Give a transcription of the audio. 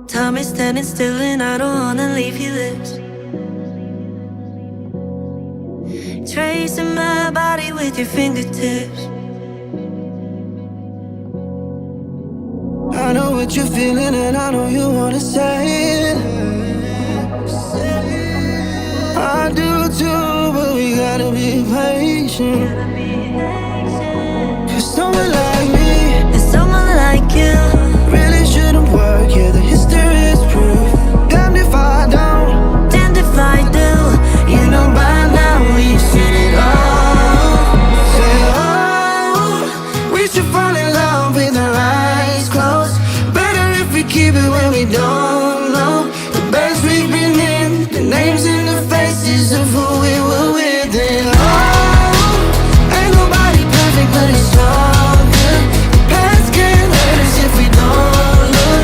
Time is standing still and I don't wanna leave your lips. Tracing my body with your fingertips. I know what you're feeling and I know you wanna say it. I do too, but we gotta be patient. Cause someone like me And someone like you really shouldn't work, yeah, the history is proof. Damned if I don't, damned if I do. you know by now we've seen it all. Say, oh, we should fall in love with our eyes closed. Better if we keep it when we don't know the best we've been in, the names and the faces of who we were.